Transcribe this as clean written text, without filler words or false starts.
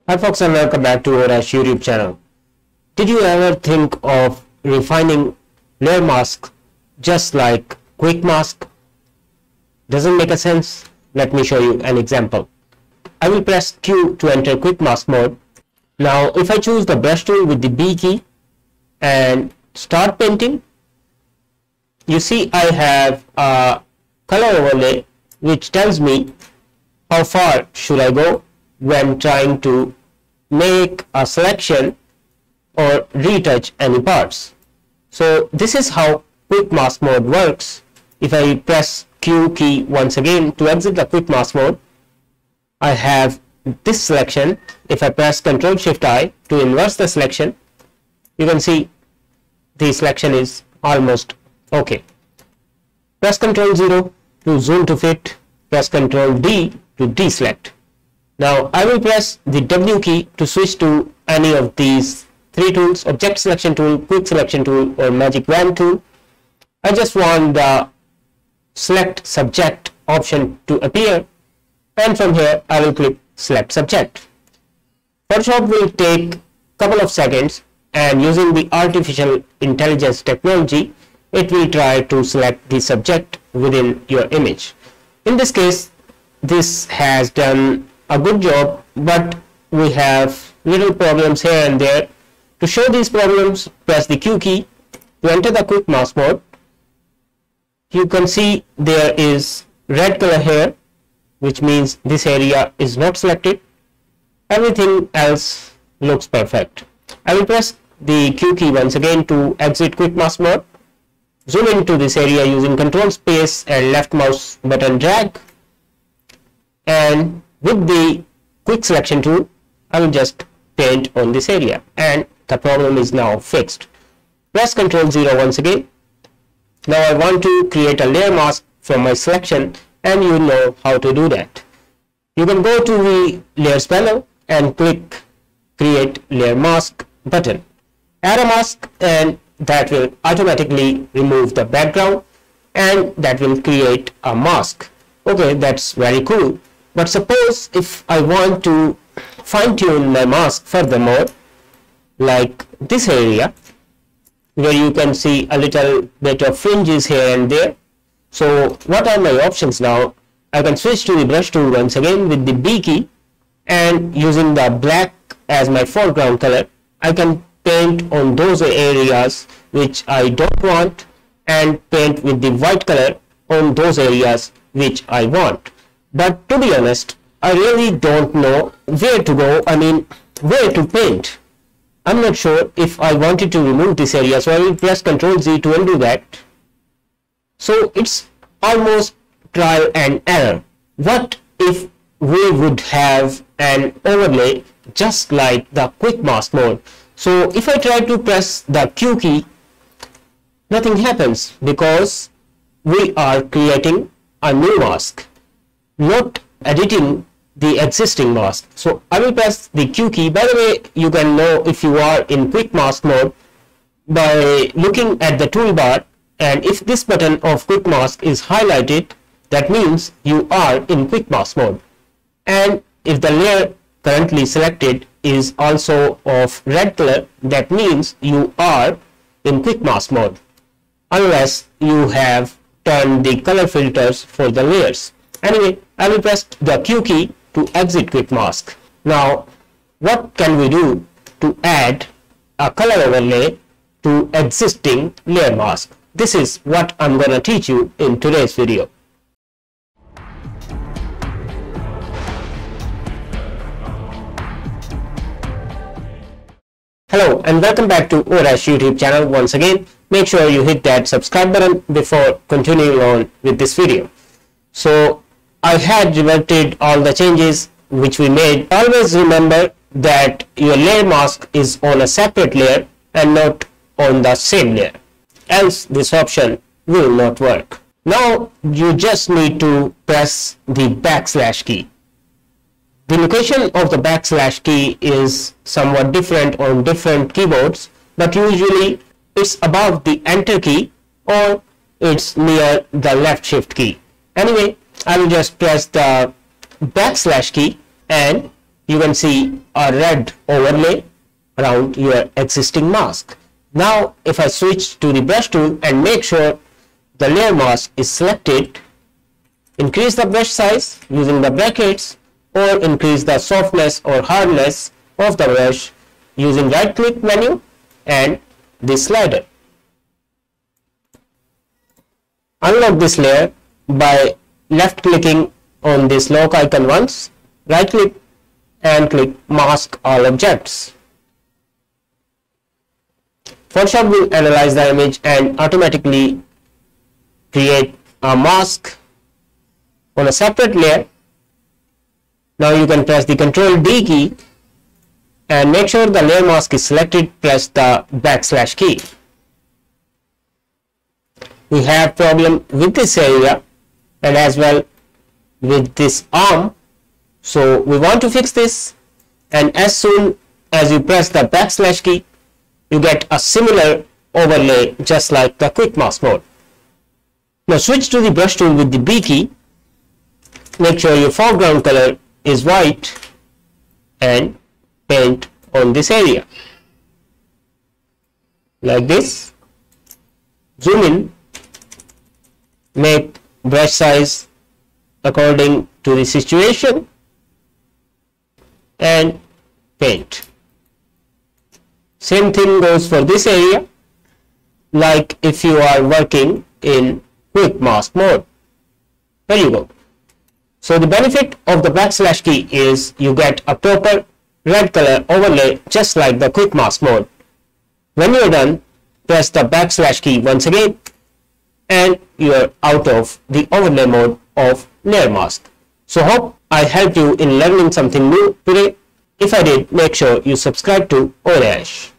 Hi folks, and welcome back to our YouTube channel. Did you ever think of refining layer mask just like quick mask? Doesn't make a sense? Let me show you an example. I will press Q to enter quick mask mode. Now if I choose the brush tool with the B key and start painting, you see I have a color overlay which tells me how far should I go when trying to make a selection or retouch any parts. So this is how quick mask mode works. If I press Q key once again to exit the quick mask mode, I have this selection. If I press Ctrl+Shift+I to inverse the selection, you can see the selection is almost okay. Press Ctrl+0 to zoom to fit, press Ctrl+D to deselect. Now I will press the W key to switch to any of these three tools: Object Selection Tool, Quick Selection Tool, or Magic Wand Tool. I just want the Select Subject option to appear, and from here I will click Select Subject. Photoshop will take a couple of seconds, and using the artificial intelligence technology, it will try to select the subject within your image. In this case, this has done a good job, but we have little problems here and there. To show these problems, press the Q key to enter the quick mask mode. You can see there is red color here, which means this area is not selected. Everything else looks perfect. I will press the Q key once again to exit quick mask mode. Zoom into this area using Control space and left mouse button drag, and with the quick selection tool I will just paint on this area, and the problem is now fixed. Press Ctrl+0 once again. Now I want to create a layer mask from my selection, and you know how to do that. You can go to the layers panel and click create layer mask button. Add a mask, and that will automatically remove the background, and that will create a mask. Okay, that's very cool. But suppose if I want to fine-tune my mask furthermore, like this area where you can see a little bit of fringes here and there. So what are my options now? I can switch to the brush tool once again with the B key, and using the black as my foreground color, I can paint on those areas which I don't want, and paint with the white color on those areas which I want. But to be honest, I really don't know where to go, where to paint. I'm not sure if I wanted to remove this area, so I will press Ctrl+Z to undo that. So it's almost trial and error. What if we would have an overlay just like the quick mask mode? So if I try to press the Q key, nothing happens because we are creating a new mask, not editing the existing mask. So I will press the Q key. By the way, you can know if you are in quick mask mode by looking at the toolbar, and if this button of quick mask is highlighted, that means you are in quick mask mode. And if the layer currently selected is also of red color, that means you are in quick mask mode, unless you have turned the color filters for the layers. Anyway, I will press the Q key to exit quick mask. Now what can we do to add a color overlay to existing layer mask? This is what I'm gonna teach you in today's video. Hello and welcome back to our YouTube channel once again. Make sure you hit that subscribe button before continuing on with this video. So I had reverted all the changes which we made. Always remember that your layer mask is on a separate layer and not on the same layer, else this option will not work. Now you just need to press the backslash key. The location of the backslash key is somewhat different on different keyboards, but usually it's above the enter key or it's near the left shift key. Anyway, I will just press the backslash key and you can see a red overlay around your existing mask. Now if I switch to the brush tool and make sure the layer mask is selected, increase the brush size using the brackets or increase the softness or hardness of the brush using right click menu and this slider. Unlock this layer by left clicking on this lock icon once, right click and click mask all objects. Photoshop will analyze the image and automatically create a mask on a separate layer. Now you can press the Ctrl D key and make sure the layer mask is selected, press the / key. We have problem with this area and as well with this arm, so we want to fix this, and as soon as you press the / key you get a similar overlay just like the quick mask mode. Now switch to the brush tool with the B key, make sure your foreground color is white and paint on this area like this. Zoom in, make brush size according to the situation and paint. Same thing goes for this area, like if you are working in quick mask mode. There you go. So the benefit of the / key is you get a proper red color overlay just like the quick mask mode. When you are done, press the / key once again and you are out of the overlay mode of layer mask. So hope I helped you in learning something new today. If I did, make sure you subscribe to Orash.